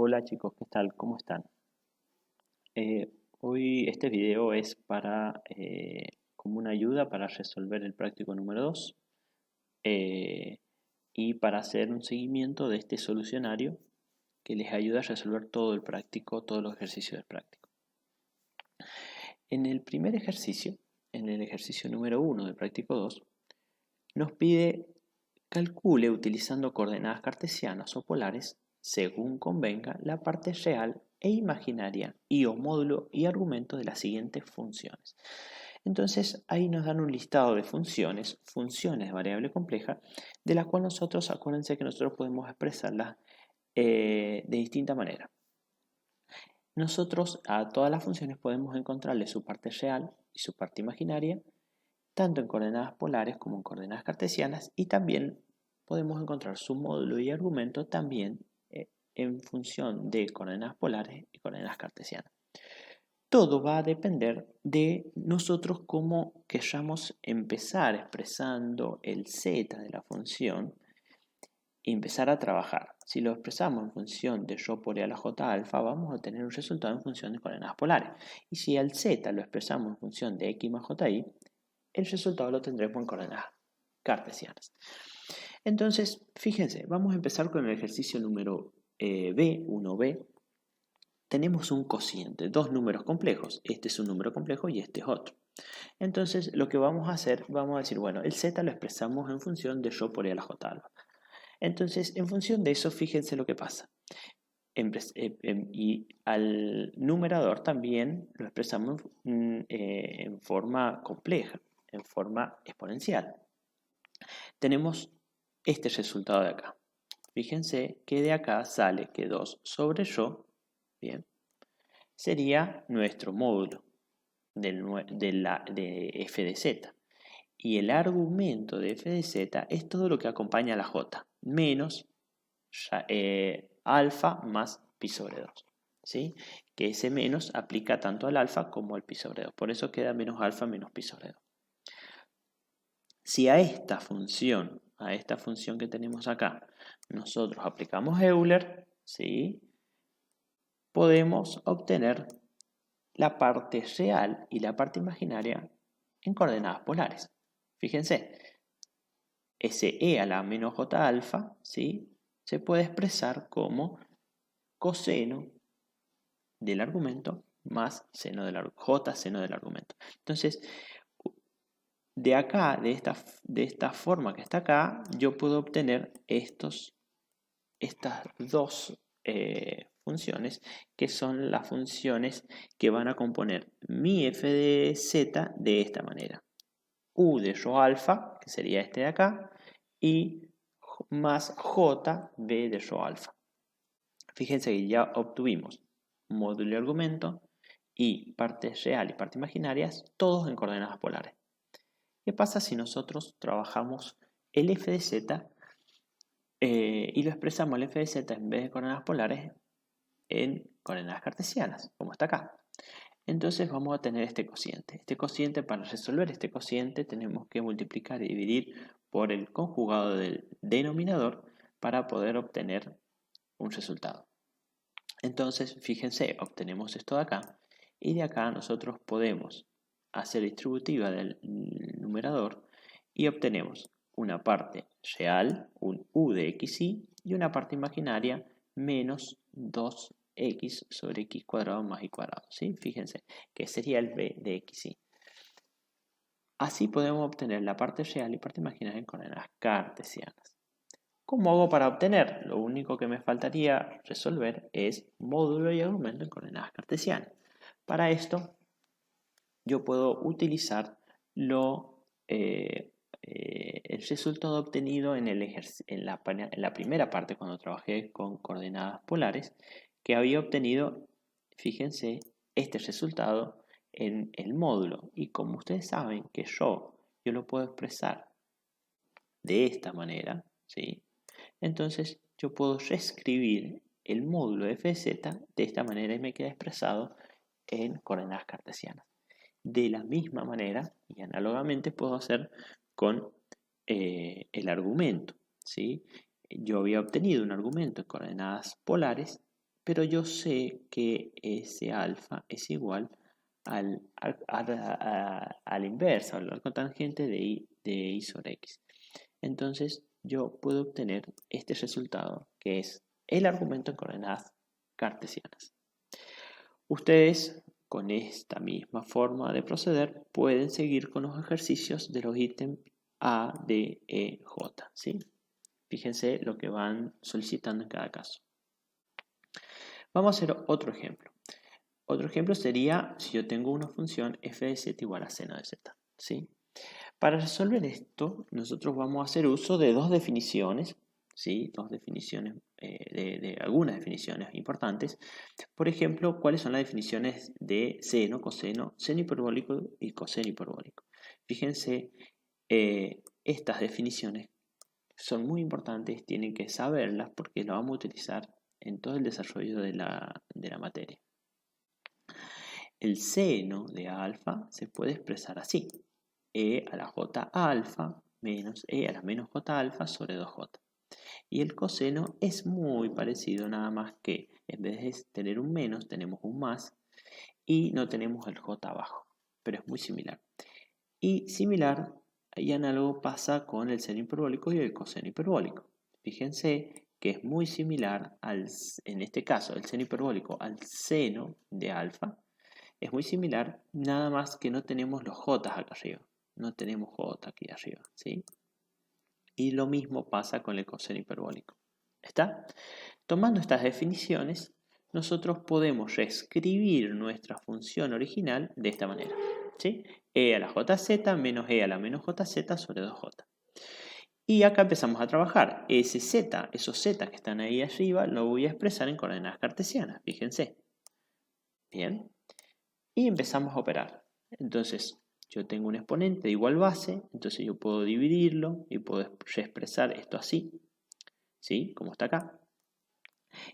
Hola chicos, ¿qué tal? ¿Cómo están? Hoy este video es para como una ayuda para resolver el práctico número 2 y para hacer un seguimiento de este solucionario que les ayuda a resolver todo el práctico, todos los ejercicios del práctico. En el primer ejercicio, en el ejercicio número 1 del práctico 2, nos pide calcule utilizando coordenadas cartesianas o polares, según convenga, la parte real e imaginaria y o módulo y argumento de las siguientes funciones. Entonces ahí nos dan un listado de funciones de variable compleja, de las cuales nosotros, acuérdense que nosotros podemos expresarlas de distinta manera. Nosotros a todas las funciones podemos encontrarle su parte real y su parte imaginaria, tanto en coordenadas polares como en coordenadas cartesianas, y también podemos encontrar su módulo y argumento también en función de coordenadas polares y coordenadas cartesianas. Todo va a depender de nosotros cómo queramos empezar expresando el z de la función y empezar a trabajar. Si lo expresamos en función de ρ por e a la j alfa, vamos a obtener un resultado en función de coordenadas polares. Y si al z lo expresamos en función de x más ji, el resultado lo tendremos en coordenadas cartesianas. Entonces, fíjense, vamos a empezar con el ejercicio número B, 1b. Tenemos un cociente, dos números complejos. Este es un número complejo y este es otro. Entonces, lo que vamos a hacer, vamos a decir, bueno, el z lo expresamos en función de ρ por e a la j alfa. Entonces, en función de eso, fíjense lo que pasa. Y al numerador también lo expresamos en forma compleja, en forma exponencial. Tenemos este resultado de acá. Fíjense que de acá sale que 2 sobre ρ, bien, sería nuestro módulo de f de z. Y el argumento de f de z es todo lo que acompaña a la j, menos alfa más pi sobre 2. ¿Sí? Que ese menos aplica tanto al alfa como al pi sobre 2. Por eso queda menos alfa menos pi sobre 2. Si a esta función que tenemos acá, nosotros aplicamos Euler, ¿sí? Podemos obtener la parte real y la parte imaginaria en coordenadas polares. Fíjense, ese e a la menos j alfa, ¿sí? Se puede expresar como coseno del argumento más seno del j seno del argumento. Entonces, de acá, de esta forma que está acá, yo puedo obtener estas dos funciones, que son las funciones que van a componer mi f de z de esta manera. U de ρ alfa, que sería este de acá, y más j b de ρ alfa. Fíjense que ya obtuvimos módulo y argumento y parte real y parte imaginarias, todos en coordenadas polares. ¿Qué pasa si nosotros trabajamos el f de z y lo expresamos el f de z en vez de coordenadas polares en coordenadas cartesianas, como está acá? Entonces vamos a tener este cociente. Para resolver este cociente tenemos que multiplicar y dividir por el conjugado del denominador para poder obtener un resultado. Entonces, fíjense, obtenemos esto de acá y de acá nosotros podemos hacer distributiva del numerador y obtenemos una parte real, un u de xy, y una parte imaginaria, menos 2x sobre x cuadrado más y cuadrado. ¿Sí? Fíjense que sería el b de xy. Así podemos obtener la parte real y parte imaginaria en coordenadas cartesianas. ¿Cómo hago para obtener? Lo único que me faltaría resolver es módulo y argumento en coordenadas cartesianas. Para esto, yo puedo utilizar el resultado obtenido en la primera parte, cuando trabajé con coordenadas polares, que había obtenido, fíjense, este resultado en el módulo. Y como ustedes saben que yo lo puedo expresar de esta manera, ¿sí? Entonces yo puedo reescribir el módulo de f de z de esta manera y me queda expresado en coordenadas cartesianas. De la misma manera y análogamente puedo hacer con el argumento, ¿sí? Yo había obtenido un argumento en coordenadas polares, pero yo sé que ese alfa es igual a la inversa, al cotangente de y sobre x. Entonces yo puedo obtener este resultado, que es el argumento en coordenadas cartesianas. Ustedes, con esta misma forma de proceder, pueden seguir con los ejercicios de los ítems A, D, E, J, ¿sí? Fíjense lo que van solicitando en cada caso. Vamos a hacer otro ejemplo. Otro ejemplo sería si yo tengo una función f de z igual a seno de z, ¿sí? Para resolver esto, nosotros vamos a hacer uso de dos definiciones, ¿sí? Dos definiciones, de algunas definiciones importantes. Por ejemplo, ¿cuáles son las definiciones de seno, coseno, seno hiperbólico y coseno hiperbólico? Fíjense, estas definiciones son muy importantes, tienen que saberlas porque las vamos a utilizar en todo el desarrollo de la materia. El seno de alfa se puede expresar así: e a la j alfa menos e a la menos j alfa sobre 2j. Y el coseno es muy parecido, nada más que en vez de tener un menos tenemos un más y no tenemos el j abajo, pero es muy similar. Y similar y análogo pasa con el seno hiperbólico y el coseno hiperbólico. Fíjense que es muy similar en este caso, el seno hiperbólico al seno de alfa. Es muy similar, nada más que no tenemos los j acá arriba. No tenemos j aquí arriba, ¿sí? Y lo mismo pasa con el coseno hiperbólico. ¿Está? Tomando estas definiciones, nosotros podemos reescribir nuestra función original de esta manera, ¿sí? E a la jz menos e a la menos jz sobre 2j. Y acá empezamos a trabajar. Ese z, esos z que están ahí arriba, lo voy a expresar en coordenadas cartesianas, fíjense. Bien. Y empezamos a operar. Entonces, yo tengo un exponente de igual base, entonces yo puedo dividirlo y puedo expresar esto así, ¿sí? Como está acá.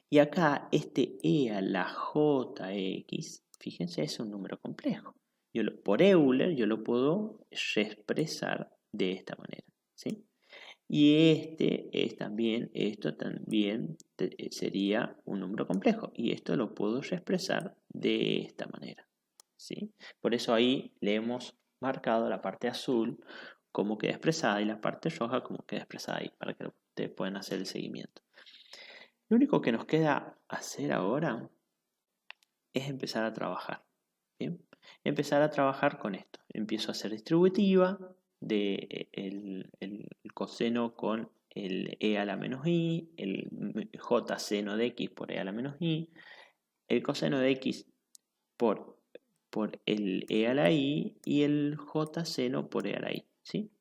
Y acá este e a la jx, fíjense, es un número complejo. Por Euler yo lo puedo reexpresar de esta manera, ¿sí? Y esto también sería un número complejo. Y esto lo puedo reexpresar de esta manera, ¿sí? Por eso ahí le hemos marcado la parte azul como queda expresada y la parte roja como queda expresada ahí, para que ustedes puedan hacer el seguimiento. Lo único que nos queda hacer ahora es empezar a trabajar, ¿bien? Empezar a trabajar con esto. Empiezo a hacer distributiva de el coseno con el e a la menos i, el j seno de x por e a la menos i, el coseno de x por el e a la i y el j seno por e a la i, ¿sí?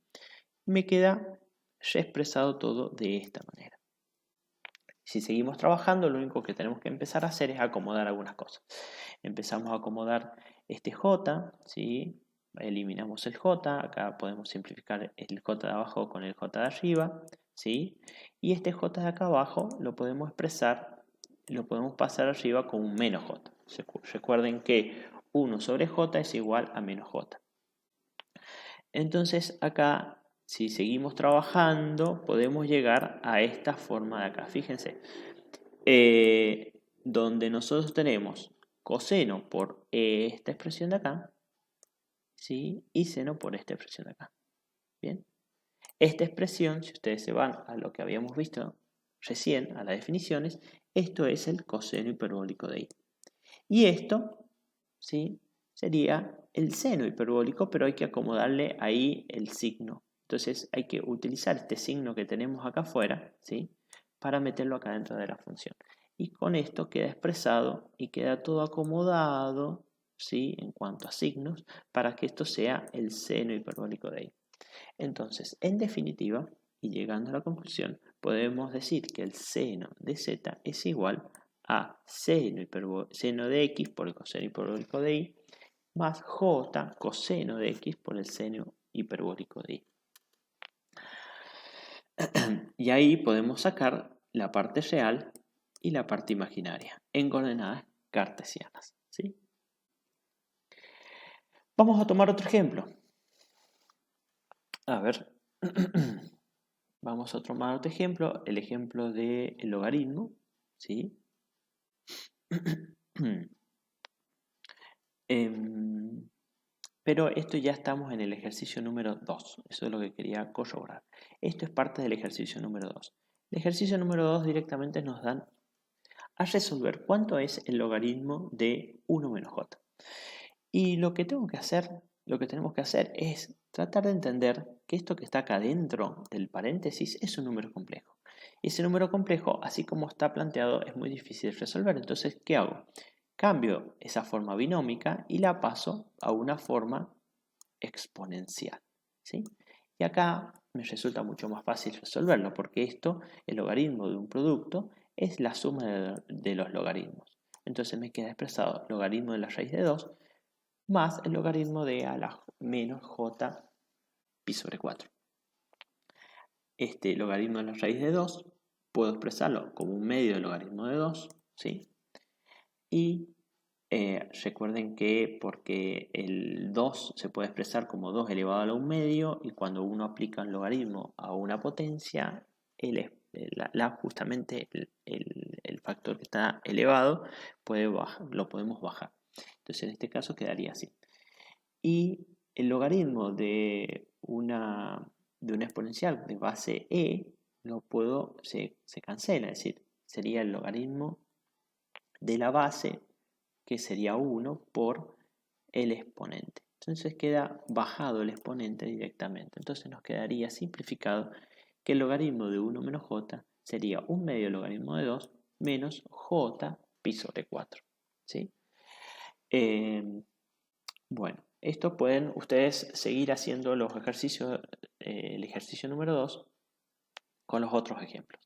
Me queda reexpresado todo de esta manera. Si seguimos trabajando, lo único que tenemos que empezar a hacer es acomodar algunas cosas. Empezamos a acomodar este j, ¿sí? Eliminamos el j, acá podemos simplificar el j de abajo con el j de arriba, ¿sí? Y este j de acá abajo lo podemos expresar, lo podemos pasar arriba con un menos j. Recuerden que 1 sobre j es igual a menos j. Entonces acá, si seguimos trabajando, podemos llegar a esta forma de acá. Fíjense, donde nosotros tenemos coseno por esta expresión de acá, ¿sí? Y seno por esta expresión de acá. Bien. Esta expresión, si ustedes se van a lo que habíamos visto recién, a las definiciones, esto es el coseno hiperbólico de i. Y esto, ¿sí? Sería el seno hiperbólico, pero hay que acomodarle ahí el signo. Entonces hay que utilizar este signo que tenemos acá afuera, ¿sí? Para meterlo acá dentro de la función. Y con esto queda expresado y queda todo acomodado, ¿sí? En cuanto a signos, para que esto sea el seno hiperbólico de i. Entonces, en definitiva, y llegando a la conclusión, podemos decir que el seno de z es igual a seno de x por el coseno hiperbólico de i más j coseno de x por el seno hiperbólico de i. Y ahí podemos sacar la parte real y la parte imaginaria en coordenadas cartesianas, ¿sí? Vamos a tomar otro ejemplo. A ver, vamos a tomar otro ejemplo, el ejemplo del logaritmo, ¿sí? Pero esto ya estamos en el ejercicio número 2. Eso es lo que quería corroborar. Esto es parte del ejercicio número 2. El ejercicio número 2 directamente nos dan a resolver cuánto es el logaritmo de 1 menos j. Y lo que tenemos que hacer es tratar de entender que esto que está acá dentro del paréntesis es un número complejo. Y ese número complejo, así como está planteado, es muy difícil de resolver. Entonces, ¿qué hago? Cambio esa forma binómica y la paso a una forma exponencial, ¿sí? Y acá me resulta mucho más fácil resolverlo porque esto, el logaritmo de un producto, es la suma de los logaritmos. Entonces me queda expresado logaritmo de la raíz de 2 más el logaritmo de a la menos j pi sobre 4. Este logaritmo de la raíz de 2 puedo expresarlo como un medio del logaritmo de 2, ¿sí? Y recuerden que porque el 2 se puede expresar como 2 elevado a la 1 medio y cuando uno aplica un logaritmo a una potencia, justamente el factor que está elevado lo podemos bajar. Entonces en este caso quedaría así. Y el logaritmo de una exponencial de base e se cancela, es decir, sería el logaritmo de la base, que sería 1 por el exponente. Entonces queda bajado el exponente directamente. Entonces nos quedaría simplificado que el logaritmo de 1 menos j sería un medio logaritmo de 2 menos j pi sobre 4. ¿Sí? Bueno, esto pueden ustedes seguir haciendo los ejercicios, el ejercicio número 2 con los otros ejemplos.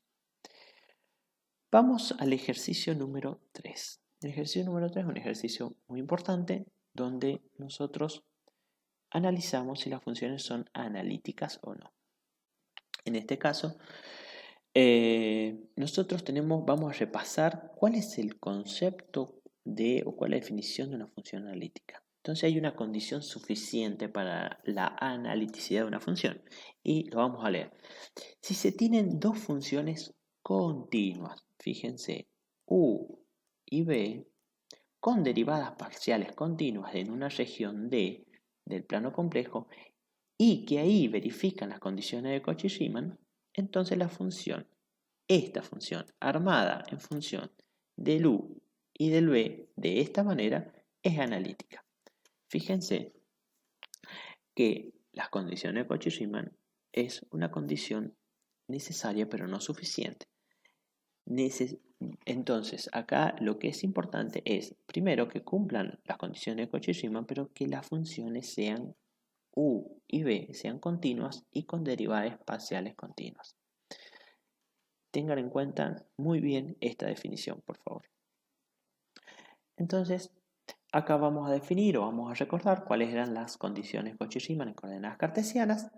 Vamos al ejercicio número 3. El ejercicio número 3 es un ejercicio muy importante donde nosotros analizamos si las funciones son analíticas o no. En este caso, nosotros vamos a repasar cuál es el concepto o cuál es la definición de una función analítica. Entonces hay una condición suficiente para la analiticidad de una función y lo vamos a leer. Si se tienen dos funciones continuas, fíjense, u y b, con derivadas parciales continuas en una región D del plano complejo y que ahí verifican las condiciones de Cauchy-Riemann, entonces esta función armada en función del u y del b de esta manera es analítica. Fíjense que las condiciones de Cauchy-Riemann es una condición necesaria pero no suficiente. Entonces, acá lo que es importante es, primero, que cumplan las condiciones de Cauchy-Riemann, pero que las funciones sean u y b sean continuas y con derivadas parciales continuas. Tengan en cuenta muy bien esta definición, por favor. Entonces, acá vamos a definir o vamos a recordar cuáles eran las condiciones Cauchy-Riemann en coordenadas cartesianas.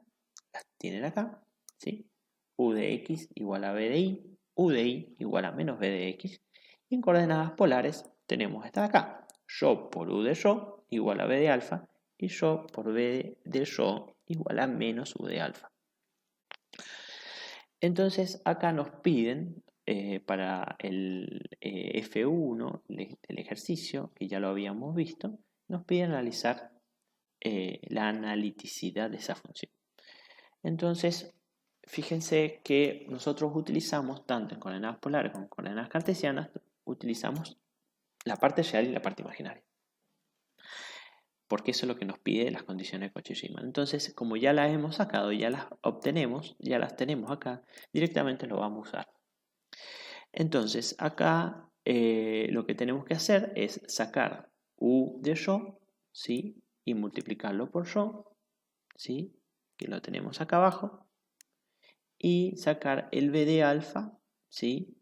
Las tienen acá, ¿sí? U de x igual a b de y, u de y igual a menos b de x. Y en coordenadas polares tenemos esta de acá. Rho por u de rho igual a b de alfa y rho por b de rho igual a menos u de alfa. Entonces acá nos piden para el F1 del ejercicio, que ya lo habíamos visto, nos piden analizar la analiticidad de esa función. Entonces, fíjense que nosotros utilizamos, tanto en coordenadas polares como en coordenadas cartesianas, utilizamos la parte real y la parte imaginaria. Porque eso es lo que nos pide las condiciones de Cauchy-Riemann. Entonces, como ya las hemos sacado, ya las obtenemos, ya las tenemos acá, directamente lo vamos a usar. Entonces, acá lo que tenemos que hacer es sacar u de rho, ¿sí? Y multiplicarlo por rho, ¿sí? Que lo tenemos acá abajo. Y sacar el b de alfa, ¿sí?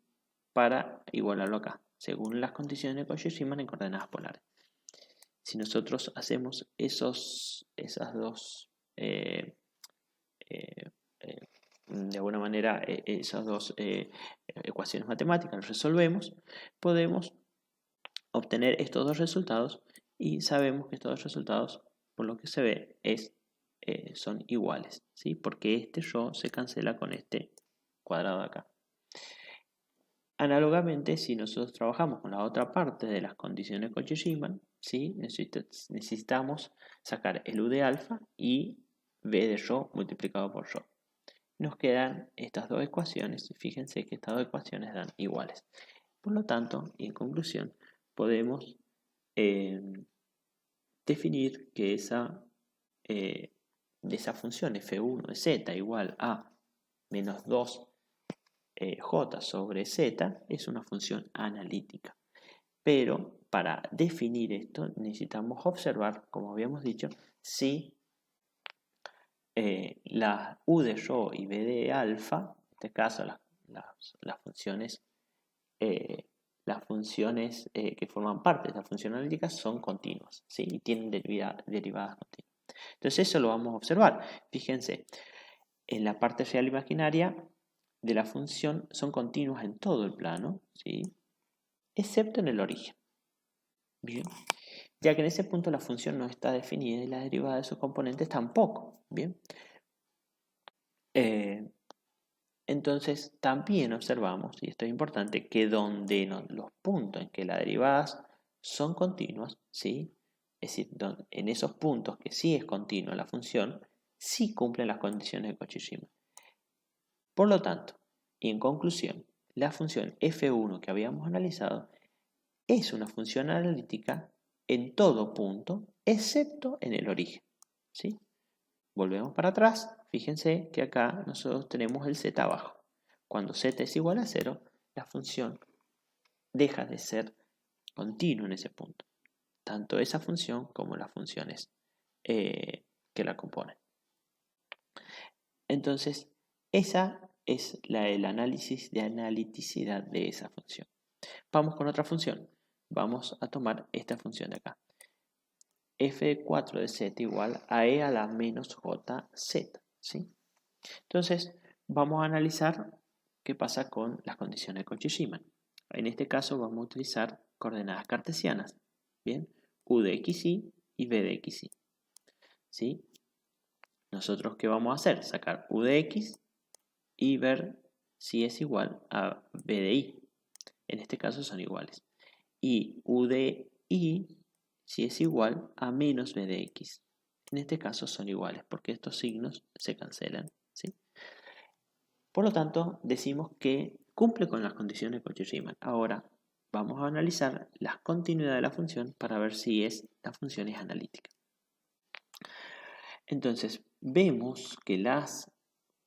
Para igualarlo acá, según las condiciones de Cauchy-Riemann en coordenadas polares. Si nosotros hacemos esas dos, de alguna manera, esas dos ecuaciones matemáticas, las resolvemos, podemos obtener estos dos resultados y sabemos que estos dos resultados, por lo que se ve, son iguales, ¿sí? Porque este rho se cancela con este cuadrado de acá. Análogamente, si nosotros trabajamos con la otra parte de las condiciones Cauchy-Riemann, ¿sí? necesitamos sacar el U de alfa y B de rho multiplicado por rho. Nos quedan estas dos ecuaciones y fíjense que estas dos ecuaciones dan iguales. Por lo tanto, y en conclusión, podemos definir que de esa función f1 de z igual a menos 2 j sobre z es una función analítica. Pero para definir esto necesitamos observar, como habíamos dicho, si la u de rho y b de alfa, en este caso las funciones, que forman parte de esta función analítica son continuas, ¿sí? Y tienen derivadas continuas. Entonces eso lo vamos a observar. Fíjense, en la parte real imaginaria de la función son continuas en todo el plano, ¿sí? Excepto en el origen. Bien. Ya que en ese punto la función no está definida y la derivada de sus componentes tampoco. Bien. Entonces también observamos, y esto es importante, que donde los puntos en que las derivadas son continuas, ¿sí? Es decir, en esos puntos que sí es continua la función, sí cumplen las condiciones de Cauchy-Riemann. Por lo tanto, y en conclusión, la función f1 que habíamos analizado es una función analítica en todo punto, excepto en el origen, ¿sí? Volvemos para atrás, fíjense que acá nosotros tenemos el z abajo. Cuando z es igual a 0, la función deja de ser continua en ese punto. Tanto esa función como las funciones que la componen. Entonces, esa es el análisis de analiticidad de esa función. Vamos con otra función. Vamos a tomar esta función de acá. f4 de z igual a e a la menos jz, ¿sí? Entonces, vamos a analizar qué pasa con las condiciones de Cauchy-Riemann. En este caso vamos a utilizar coordenadas cartesianas, ¿bien? U de xy y b de xy, ¿sí? Nosotros, ¿qué vamos a hacer? Sacar u de x y ver si es igual a b de y. En este caso son iguales. Y u de y si es igual a menos b de x. En este caso son iguales porque estos signos se cancelan, ¿sí? Por lo tanto, decimos que cumple con las condiciones de Cauchy-Riemann. Ahora vamos a analizar la continuidad de la función para ver si la función es analítica. Entonces, vemos que las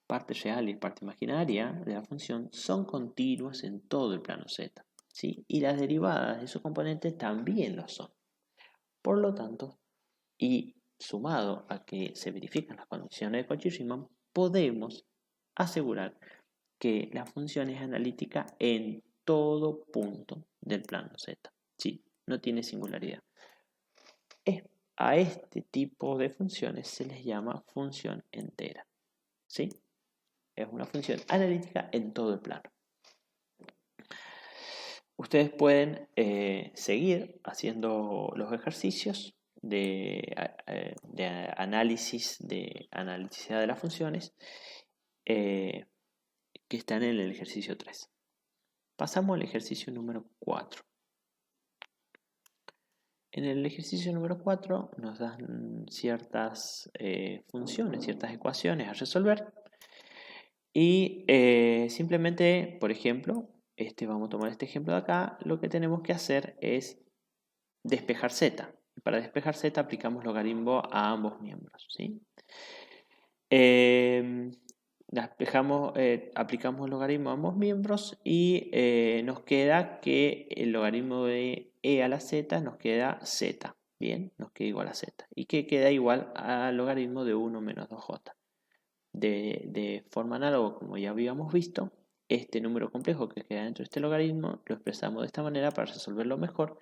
partes reales y parte imaginaria de la función son continuas en todo el plano z, ¿sí? Y las derivadas de sus componentes también lo son. Por lo tanto, y sumado a que se verifican las condiciones de Cauchy-Riemann, podemos asegurar que la función es analítica en todo punto del plano z. ¿Sí? No tiene singularidad. A este tipo de funciones se les llama función entera. ¿Sí? Es una función analítica en todo el plano. Ustedes pueden seguir haciendo los ejercicios de análisis de analítica de las funciones que están en el ejercicio 3. Pasamos al ejercicio número 4. En el ejercicio número 4 nos dan ciertas funciones, ciertas ecuaciones a resolver. Y simplemente, por ejemplo, vamos a tomar este ejemplo de acá, lo que tenemos que hacer es despejar z. Para despejar z aplicamos logaritmo a ambos miembros, ¿sí? Aplicamos logaritmo a ambos miembros y nos queda que el logaritmo de e a la z nos queda z, ¿bien? Nos queda igual a z. Y que queda igual al logaritmo de 1 menos 2j. De forma análoga, como ya habíamos visto, este número complejo que queda dentro de este logaritmo lo expresamos de esta manera para resolverlo mejor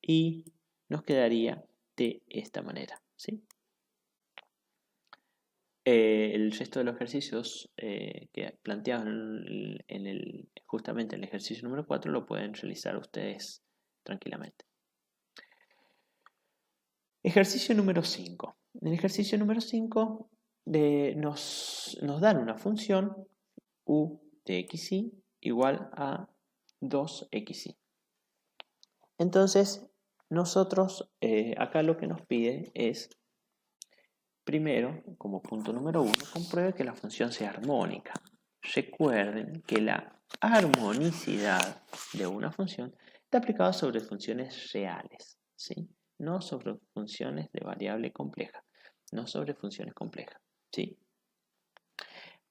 y nos quedaría de esta manera, ¿sí? El resto de los ejercicios que planteaban justamente en el ejercicio número 4 lo pueden realizar ustedes tranquilamente. Ejercicio número 5. En el ejercicio número 5 nos dan una función u de xy igual a 2xy. Entonces, nosotros acá lo que nos pide es, primero, como punto número 1, compruebe que la función sea armónica. Recuerden que la armonicidad de una función está aplicada sobre funciones reales, ¿sí? No sobre funciones de variable compleja, no sobre funciones complejas, ¿sí?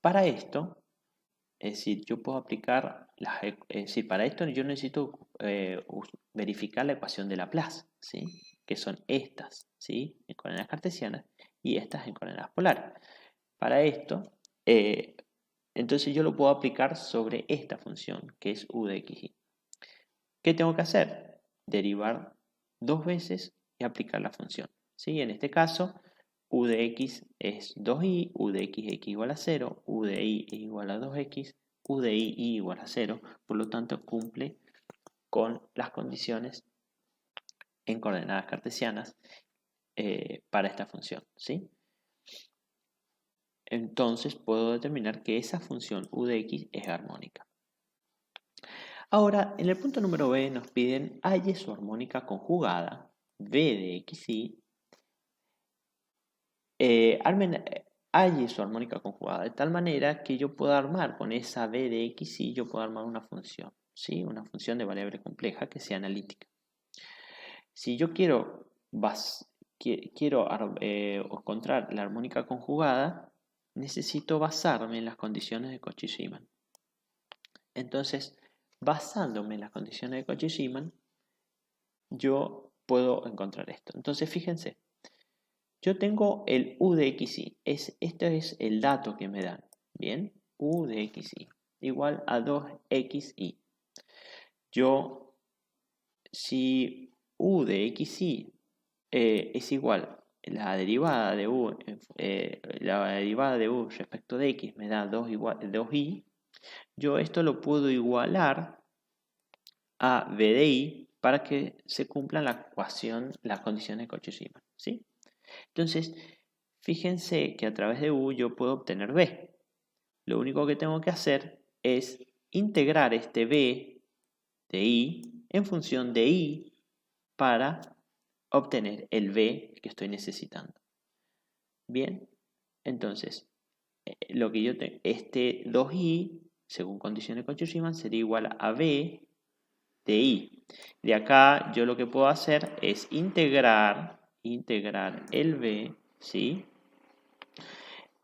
Para esto, es decir, yo puedo aplicar, para esto yo necesito verificar la ecuación de Laplace, ¿sí? Que son estas, ¿sí? En coordenadas cartesianas y estas en coordenadas polares. Para esto, entonces yo lo puedo aplicar sobre esta función, que es u de xy. ¿Qué tengo que hacer? Derivar dos veces y aplicar la función, ¿sí? En este caso, u de x es 2y, u de x igual a 0, u de y es igual a 2x, u de y igual a 0, por lo tanto cumple con las condiciones en coordenadas cartesianas para esta función, ¿sí? Entonces puedo determinar que esa función u de x es armónica. Ahora, en el punto número b nos piden halle su armónica conjugada, v de xy, halle su armónica conjugada de tal manera que yo pueda armar con esa v de xy, yo puedo armar una función, ¿sí? Una función de variable compleja que sea analítica. Si yo quiero encontrar la armónica conjugada, necesito basarme en las condiciones de Cauchy-Riemann. Entonces, basándome en las condiciones de Cauchy-Riemann, yo puedo encontrar esto. Entonces, fíjense, yo tengo el u de xy. Este es el dato que me dan. Bien, u de xy igual a 2xy. Si u de xy es igual la derivada de u respecto de x me da 2y, yo esto lo puedo igualar a v de y para que se cumplan las condiciones de Cauchy-Riemann, ¿sí? Entonces, fíjense que a través de u yo puedo obtener b. Lo único que tengo que hacer es integrar este b de y en función de y para obtener el b que estoy necesitando. Bien, entonces, lo que yo tengo, este 2y, según condiciones de Cauchy-Riemann, sería igual a b de y. De acá yo lo que puedo hacer es integrar el b, ¿sí?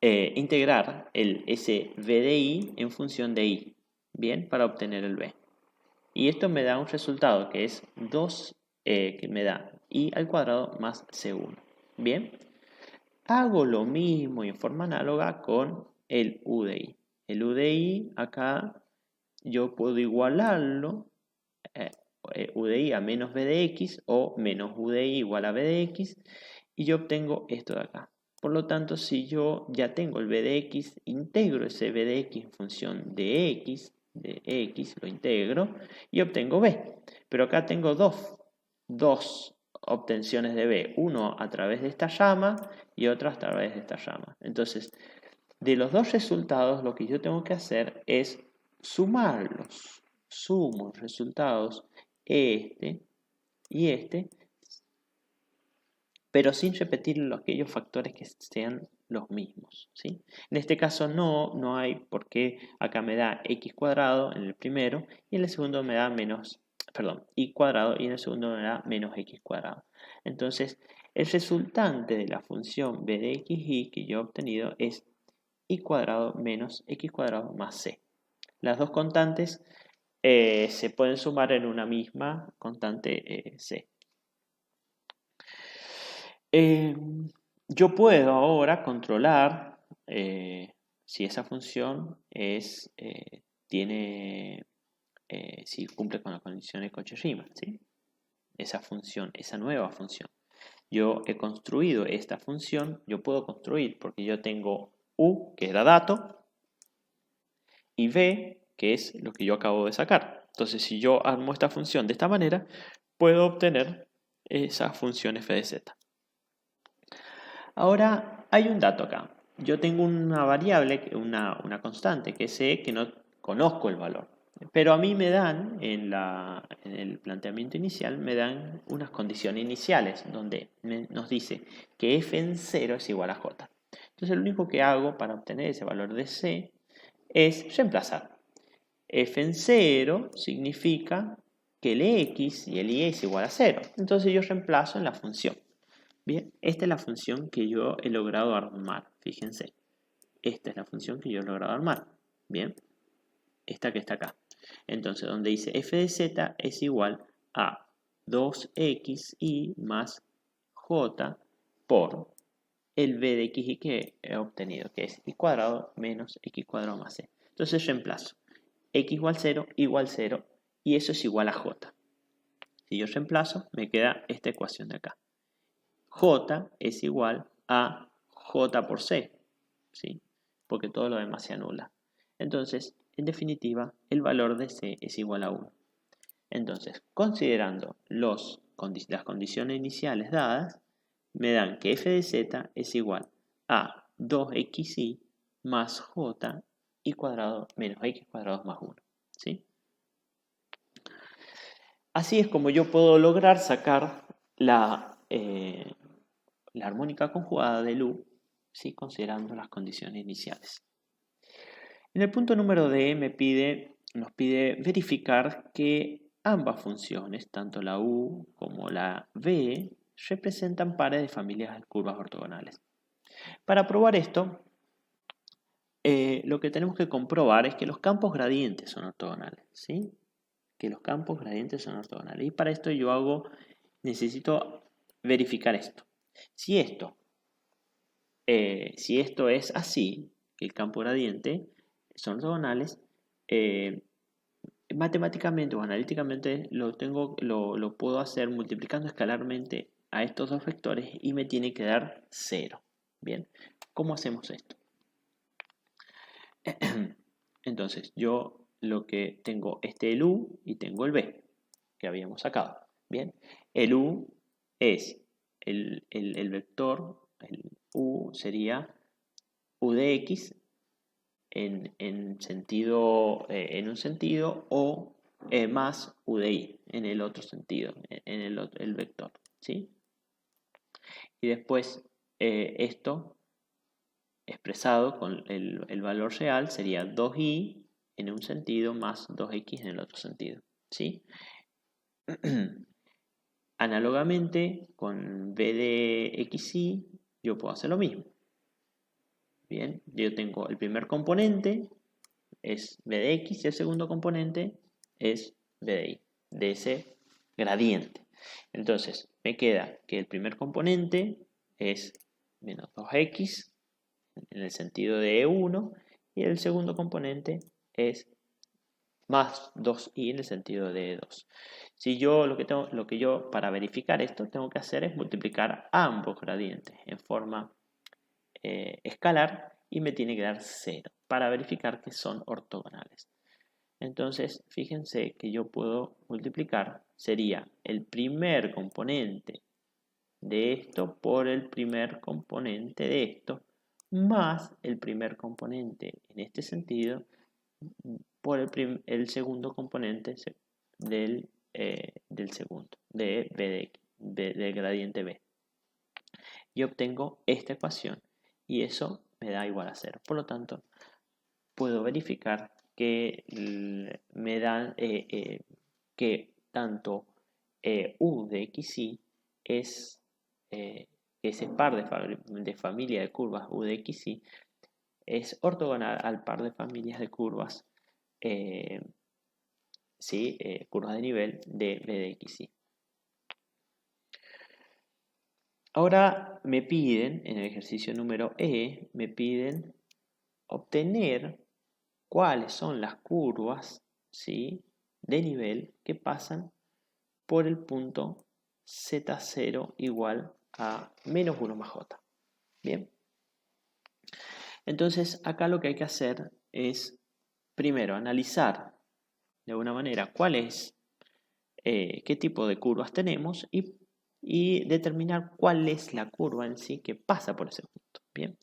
Integrar ese v de y en función de y, ¿bien? Para obtener el b. Y esto me da un resultado que es 2, que me da y al cuadrado más c1, ¿bien? Hago lo mismo y en forma análoga con el u de y. El u de y acá yo puedo igualarlo, u de y a menos b de x o menos u de y igual a b de x y yo obtengo esto de acá. Por lo tanto, si yo ya tengo el b de x, integro ese b de x en función de x, lo integro y obtengo b. Pero acá tengo dos obtenciones de b, uno a través de esta llama y otro a través de esta llama. Entonces, de los dos resultados, lo que yo tengo que hacer es sumarlos. Sumo resultados este y este, pero sin repetir aquellos factores que sean los mismos, ¿sí? En este caso no hay porque acá me da x cuadrado en el primero y en el segundo me da y cuadrado y en el segundo me da menos x cuadrado. Entonces, el resultante de la función b de xy que yo he obtenido es y cuadrado menos x cuadrado más c. Las dos constantes se pueden sumar en una misma constante c. Yo puedo ahora controlar si esa función si cumple con las condiciones de Cauchy-Riemann, ¿sí? Esa nueva función. Yo he construido esta función, yo puedo construir porque yo tengo u, que era dato, y v, que es lo que yo acabo de sacar. Entonces, si yo armo esta función de esta manera, puedo obtener esa función f de z. Ahora, hay un dato acá. Yo tengo una variable, una constante, que sé que no conozco el valor. Pero a mí me dan, en el planteamiento inicial, me dan unas condiciones iniciales donde nos dice que f en 0 es igual a j. Entonces lo único que hago para obtener ese valor de c es reemplazar. F en 0 significa que el x y el y es igual a 0. Entonces yo reemplazo en la función. Bien, esta es la función que yo he logrado armar. Fíjense, esta es la función que yo he logrado armar. Bien, esta que está acá. Entonces, donde dice f de z es igual a 2xy más j por el b de x y que he obtenido, que es y cuadrado menos x cuadrado más c. Entonces reemplazo x igual 0 y eso es igual a j. Si yo reemplazo, me queda esta ecuación de acá. J es igual a j por c, ¿sí? Porque todo lo demás se anula. Entonces, en definitiva, el valor de c es igual a 1. Entonces, considerando las condiciones iniciales dadas, me dan que f de z es igual a 2xy más j y cuadrado menos x cuadrado más 1. ¿Sí? Así es como yo puedo lograr sacar la armónica conjugada del u, ¿sí? Considerando las condiciones iniciales. En el punto número D nos pide verificar que ambas funciones, tanto la u como la v, representan pares de familias de curvas ortogonales. Para probar esto, lo que tenemos que comprobar es que los campos gradientes son ortogonales, ¿sí? Que los campos gradientes son ortogonales. Y para esto necesito verificar esto. Si esto es así, que el campo gradiente son ortogonales, matemáticamente o analíticamente lo puedo hacer multiplicando escalarmente a estos dos vectores y me tiene que dar 0. Bien, ¿cómo hacemos esto? Entonces, yo lo que tengo el u y tengo el b que habíamos sacado. Bien, el u es el vector, el u sería u de x en un sentido o más u de y en el otro sentido, en el vector. ¿Sí? Y después esto expresado con el valor real sería 2y en un sentido más 2x en el otro sentido. ¿Sí? Análogamente con b de xy yo puedo hacer lo mismo. Bien, yo tengo el primer componente es b de x y el segundo componente es b de y, de ese gradiente. Entonces me queda que el primer componente es menos 2x en el sentido de E1 y el segundo componente es más 2y en el sentido de E2. Si yo lo que yo para verificar esto tengo que hacer es multiplicar ambos gradientes en forma escalar y me tiene que dar 0 para verificar que son ortogonales. Entonces, fíjense que yo puedo multiplicar, sería el primer componente de esto por el primer componente de esto, más el primer componente en este sentido por el segundo componente del segundo, del gradiente b. Y obtengo esta ecuación y eso me da igual a 0. Por lo tanto, puedo verificar que me dan que tanto u de xy es ese par de familia de curvas u de xy es ortogonal al par de familias de curvas curvas de nivel de b de xy. Ahora me piden, en el ejercicio número E, me piden obtener cuáles son las curvas, ¿sí?, de nivel que pasan por el punto z0 igual a menos 1 más j. Bien. Entonces, acá lo que hay que hacer es, primero, analizar de alguna manera qué tipo de curvas tenemos y determinar cuál es la curva en sí que pasa por ese punto. Bien.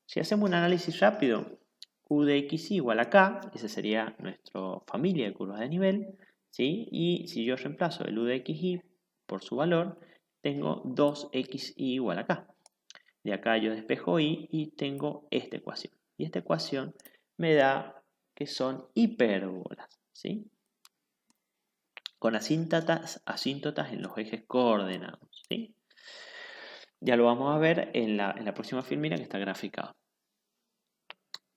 Si hacemos un análisis rápido, U de x igual a k, esa sería nuestra familia de curvas de nivel, ¿sí? Y si yo reemplazo el u de xy por su valor, tengo 2xy igual a k. De acá yo despejo y tengo esta ecuación. Y esta ecuación me da que son hipérbolas, ¿sí? Con asíntotas en los ejes coordenados, ¿sí? Ya lo vamos a ver en la próxima filmina que está graficado.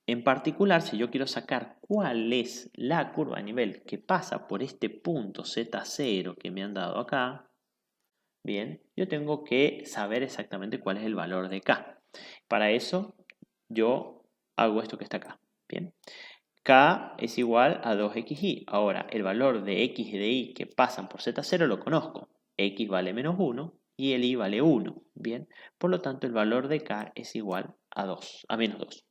En particular, si yo quiero sacar cuál es la curva de nivel que pasa por este punto Z0 que me han dado acá, bien, yo tengo que saber exactamente cuál es el valor de K. Para eso, yo hago esto que está acá, bien. K es igual a 2xy. Ahora, el valor de x y de y que pasan por Z0 lo conozco. X vale menos 1 y el y vale 1, bien. Por lo tanto, el valor de K es igual a menos 2.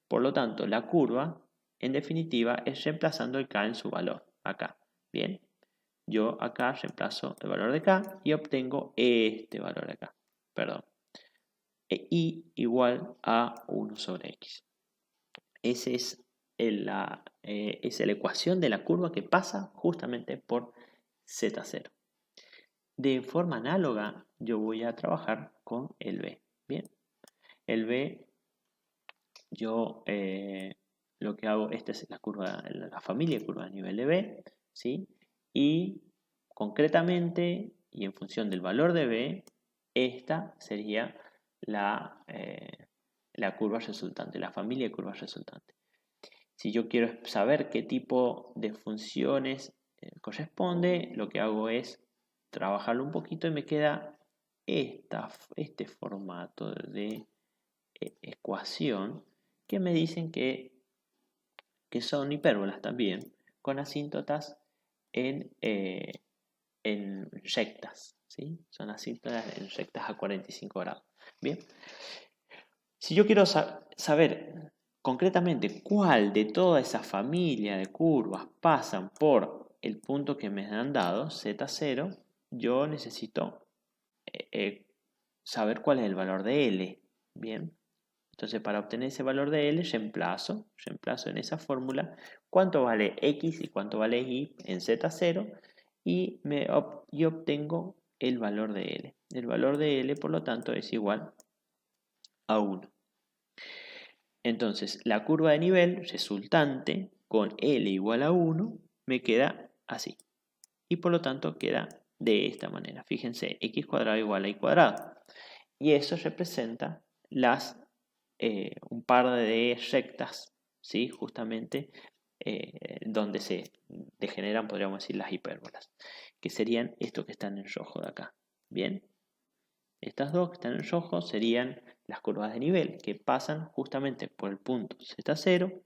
Por lo tanto, la curva, en definitiva, es reemplazando el K en su valor, acá. Bien, yo acá reemplazo el valor de K y obtengo este valor de acá. Perdón. Y igual a 1 sobre X. Esa es la ecuación de la curva que pasa justamente por Z0. De forma análoga, yo voy a trabajar con el B. Bien, el B, yo lo que hago, esta es la curva, la familia de curvas a nivel de B, ¿sí? Y concretamente, y en función del valor de B, esta sería la curva resultante, la familia de curvas resultante. Si yo quiero saber qué tipo de funciones corresponde, lo que hago es trabajarlo un poquito y me queda este formato de ecuación que me dicen que son hipérbolas también, con asíntotas en rectas, ¿sí? Son asíntotas en rectas a 45 grados. Bien, si yo quiero saber concretamente cuál de toda esa familia de curvas pasan por el punto que me han dado, Z0, yo necesito saber cuál es el valor de L. Bien, entonces para obtener ese valor de L reemplazo en esa fórmula cuánto vale X y cuánto vale Y en Z0 y obtengo el valor de L. El valor de L, por lo tanto, es igual a 1. Entonces, la curva de nivel resultante con L igual a 1 me queda así. Y por lo tanto queda de esta manera. Fíjense, x cuadrado igual a y cuadrado. Y eso representa un par de rectas, ¿sí? Justamente donde se degeneran, podríamos decir, las hipérbolas. Que serían estos que están en rojo de acá. Bien. Estas dos que están en rojo serían las curvas de nivel que pasan justamente por el punto Z0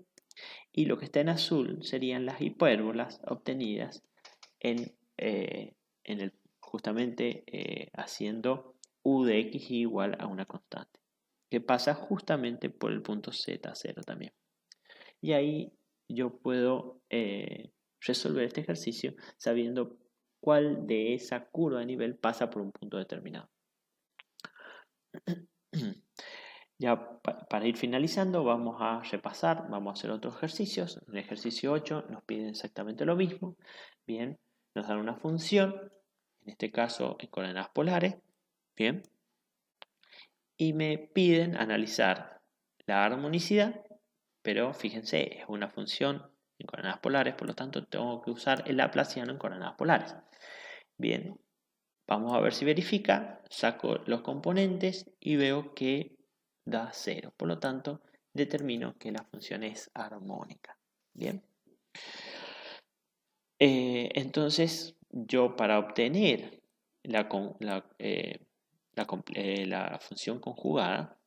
y lo que está en azul serían las hipérbolas obtenidas justamente haciendo u de x igual a una constante que pasa justamente por el punto Z0 también. Y ahí yo puedo resolver este ejercicio sabiendo cuál de esa curva de nivel pasa por un punto determinado. Ya para ir finalizando vamos a repasar, vamos a hacer otros ejercicios. En el ejercicio 8 nos piden exactamente lo mismo. Bien, nos dan una función, en este caso en coordenadas polares. Bien, y me piden analizar la armonicidad, pero fíjense, es una función en coordenadas polares, por lo tanto tengo que usar el laplaciano en coordenadas polares. Bien, vamos a ver si verifica, saco los componentes y veo que da 0. Por lo tanto, determino que la función es armónica. Bien. Entonces, yo para obtener la función conjugada,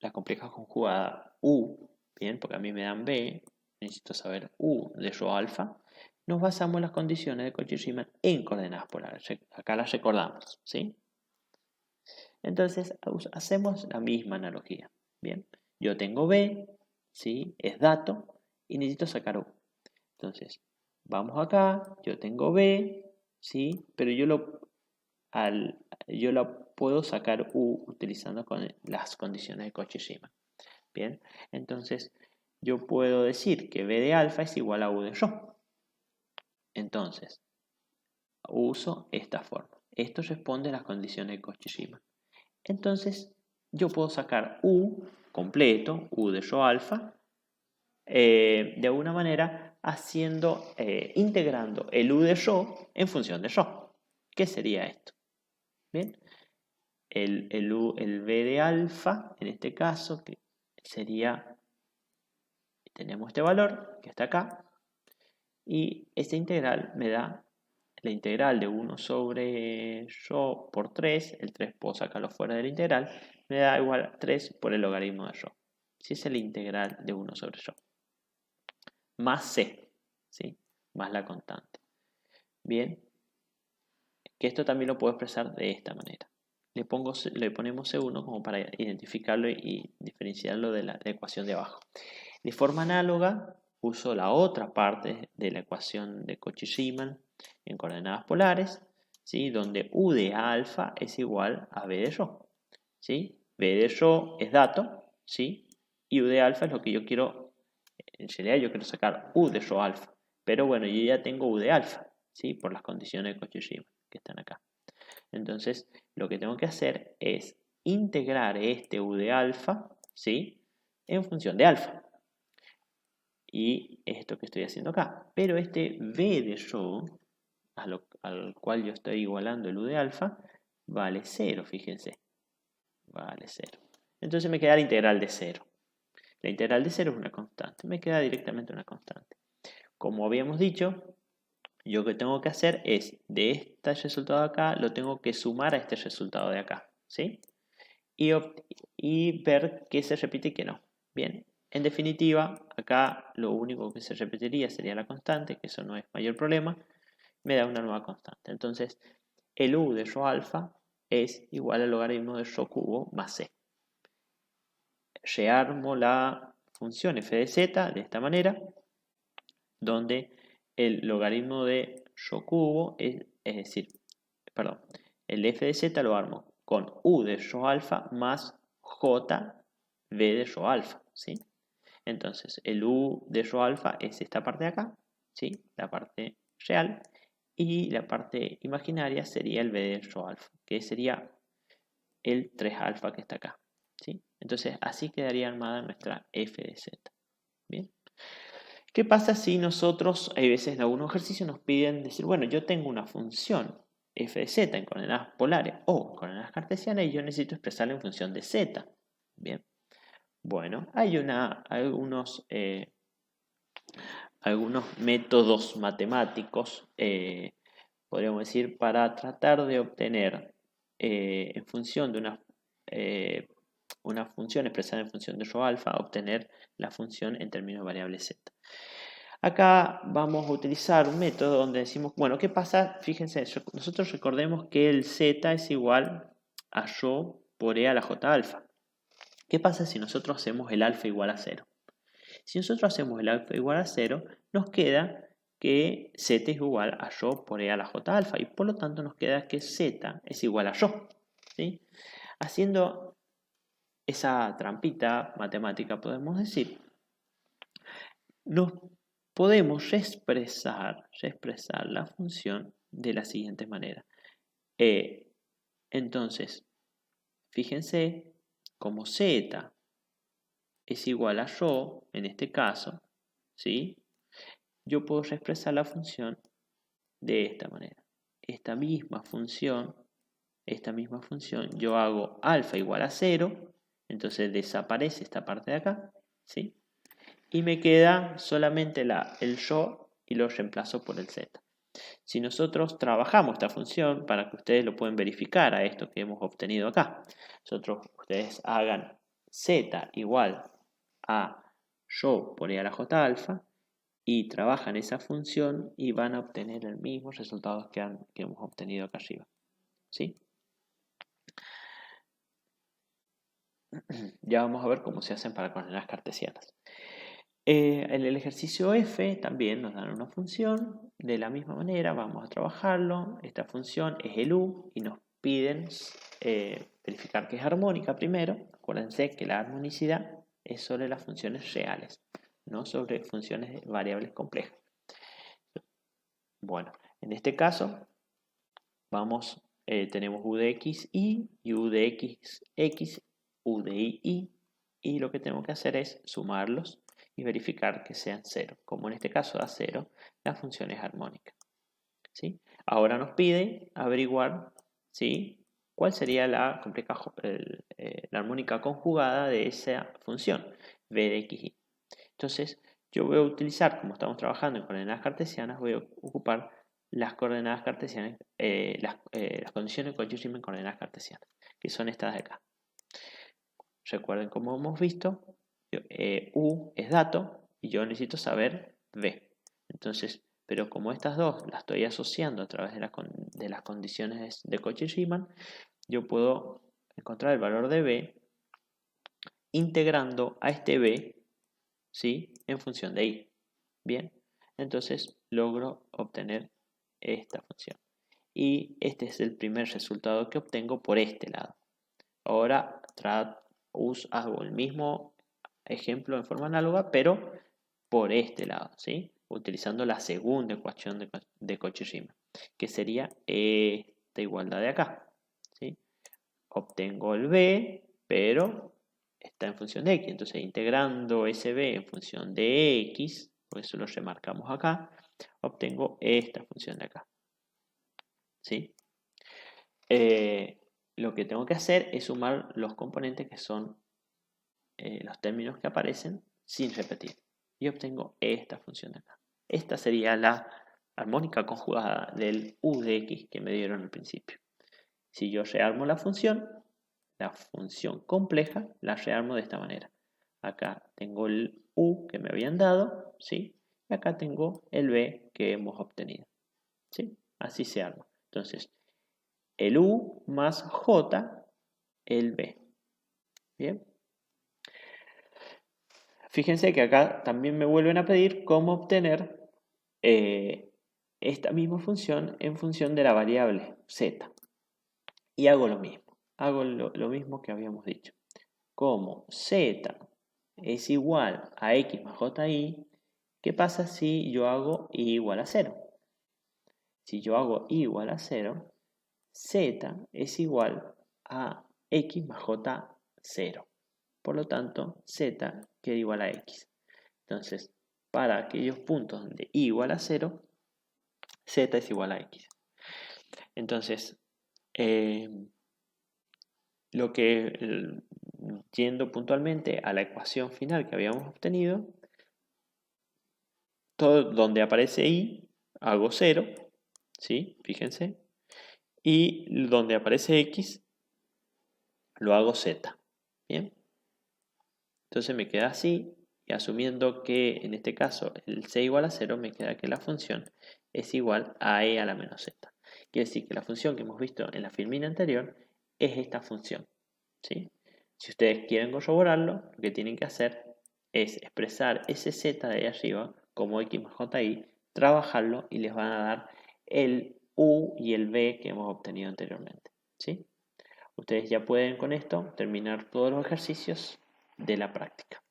la compleja conjugada U, bien, porque a mí me dan B, necesito saber U de rho alfa, nos basamos en las condiciones de Cauchy-Riemann en coordenadas polares. Acá las recordamos, ¿sí? Entonces, hacemos la misma analogía. Bien, yo tengo B, ¿sí? Es dato, y necesito sacar U. Entonces, vamos acá, yo tengo B, ¿sí? Pero yo lo puedo sacar U utilizando las condiciones de Cauchy-Riemann. Bien, entonces yo puedo decir que B de alfa es igual a U de rho. Entonces, uso esta forma. Esto responde a las condiciones de Cauchy-Riemann. Entonces, yo puedo sacar U completo, U de rho alfa, de alguna manera integrando el U de rho en función de rho. ¿Qué sería esto? Bien, el B de alfa, en este caso, que sería, tenemos este valor que está acá, y esta integral me da la integral de 1 sobre rho por 3, el 3 puedo sacarlo fuera de la integral, me da igual a 3 por el logaritmo de rho. Si es la integral de 1 sobre rho. Más c, ¿sí? Más la constante. Bien, que esto también lo puedo expresar de esta manera. Le ponemos C1 como para identificarlo y diferenciarlo de la ecuación de abajo. De forma análoga, uso la otra parte de la ecuación de Cauchy-Riemann en coordenadas polares, ¿sí? Donde U de alfa es igual a B de rho. ¿Sí? B de rho es dato, ¿sí? Y U de alfa es lo que yo quiero. En realidad yo quiero sacar U de rho alfa. Pero bueno, yo ya tengo U de alfa, ¿sí? Por las condiciones de Cauchy-Riemann que están acá. Entonces, lo que tengo que hacer es integrar este U de alfa, ¿sí? En función de alfa. Y esto que estoy haciendo acá. Pero este B de rho, al cual yo estoy igualando el U de alfa, vale 0, fíjense. Vale 0. Entonces me queda la integral de 0. La integral de 0 es una constante. Me queda directamente una constante. Como habíamos dicho, yo lo que tengo que hacer es, de este resultado de acá, lo tengo que sumar a este resultado de acá, ¿sí? Y ver qué se repite y qué no. Bien, en definitiva, acá lo único que se repetiría sería la constante, que eso no es mayor problema, me da una nueva constante. Entonces, el U de rho alfa es igual al logaritmo de rho cubo más c. Rearmo la función f de z de esta manera, donde el logaritmo de rho cubo es decir, perdón, el f de z lo armo con U de rho alfa más j b de rho alfa, ¿sí? Entonces, el U de rho alfa es esta parte de acá, ¿sí? La parte real, y la parte imaginaria sería el b de rho alfa, que sería el 3 alfa que está acá, ¿sí? Entonces, así quedaría armada nuestra f de z. Bien. ¿Qué pasa si nosotros, hay veces en algunos ejercicios nos piden decir, bueno, yo tengo una función f de z en coordenadas polares o en coordenadas cartesianas y yo necesito expresarla en función de z? Bien. Bueno, hay algunos métodos matemáticos, podríamos decir, para tratar de obtener en función de una función expresada en función de rho alfa, obtener la función en términos de variable z. Acá vamos a utilizar un método donde decimos, bueno, ¿qué pasa? Fíjense, nosotros recordemos que el z es igual a rho por e a la j alfa. ¿Qué pasa si nosotros hacemos el alfa igual a 0? Si nosotros hacemos el alfa igual a 0, nos queda que z es igual a rho por e a la j alfa y por lo tanto nos queda que z es igual a rho. ¿Sí? Haciendo esa trampita matemática podemos decir, nos podemos expresar la función de la siguiente manera. Entonces, fíjense, como z es igual a rho, en este caso, ¿sí? Yo puedo expresar la función de esta manera. Esta misma función, yo hago alfa igual a 0, entonces desaparece esta parte de acá, ¿sí? Y me queda solamente el rho y lo reemplazo por el z. Si nosotros trabajamos esta función, para que ustedes lo puedan verificar a esto que hemos obtenido acá, ustedes hagan z igual a rho por e a la j alfa y trabajan esa función y van a obtener el mismo resultado que hemos obtenido acá arriba. ¿Sí? Ya vamos a ver cómo se hacen para coordenadas cartesianas. En el ejercicio F también nos dan una función, de la misma manera vamos a trabajarlo, esta función es el U y nos piden verificar que es armónica primero, acuérdense que la armonicidad es sobre las funciones reales, no sobre funciones de variables complejas. Bueno, en este caso, tenemos u de x, y u de x, x, u de y, y lo que tengo que hacer es sumarlos y verificar que sean 0. Como en este caso da 0, la función es armónica. ¿Sí? Ahora nos pide averiguar, ¿sí?, cuál sería la armónica conjugada de esa función, v de x, y. Entonces, yo voy a utilizar, como estamos trabajando en coordenadas cartesianas, voy a ocupar las coordenadas cartesianas, las condiciones de Cauchy-Riemann en coordenadas cartesianas, que son estas de acá. Recuerden, como hemos visto, u es dato y yo necesito saber v. Entonces, pero como estas dos las estoy asociando a través de las condiciones de Cauchy-Riemann, yo puedo encontrar el valor de v integrando a este v, ¿sí?, en función de y. Bien, entonces logro obtener esta función. Y este es el primer resultado que obtengo por este lado. Ahora hago el mismo ejemplo en forma análoga, pero por este lado, ¿sí?, utilizando la segunda ecuación de Cauchy-Riemann, que sería esta igualdad de acá, ¿sí? Obtengo el b, pero está en función de x. Entonces, integrando ese b en función de x, por eso lo remarcamos acá, obtengo esta función de acá, ¿sí? Lo que tengo que hacer es sumar los componentes que son los términos que aparecen sin repetir. Y obtengo esta función de acá. Esta sería la armónica conjugada del u de x que me dieron al principio. Si yo rearmo la función compleja, la rearmo de esta manera. Acá tengo el u que me habían dado, ¿sí? Y acá tengo el b que hemos obtenido, ¿sí? Así se arma. Entonces, el u más j, el b. Bien. Fíjense que acá también me vuelven a pedir cómo obtener esta misma función en función de la variable z. Y hago lo mismo. Hago lo mismo que habíamos dicho. Como z es igual a x más ji, ¿qué pasa si yo hago y igual a 0? Si yo hago y igual a 0, z es igual a x más j 0. Por lo tanto, z queda igual a x. Entonces, para aquellos puntos donde y igual a 0, z es igual a x. Entonces, yendo puntualmente a la ecuación final que habíamos obtenido, todo donde aparece y, hago 0, ¿sí? Fíjense. Y donde aparece x, lo hago z. ¿Bien? Entonces me queda así, y asumiendo que en este caso el c igual a 0, me queda que la función es igual a e a la menos z. Quiere decir que la función que hemos visto en la filmina anterior es esta función, ¿sí? Si ustedes quieren corroborarlo, lo que tienen que hacer es expresar ese z de ahí arriba como x más ji, trabajarlo y les van a dar el u y el b que hemos obtenido anteriormente, ¿sí? Ustedes ya pueden con esto terminar todos los ejercicios de la práctica.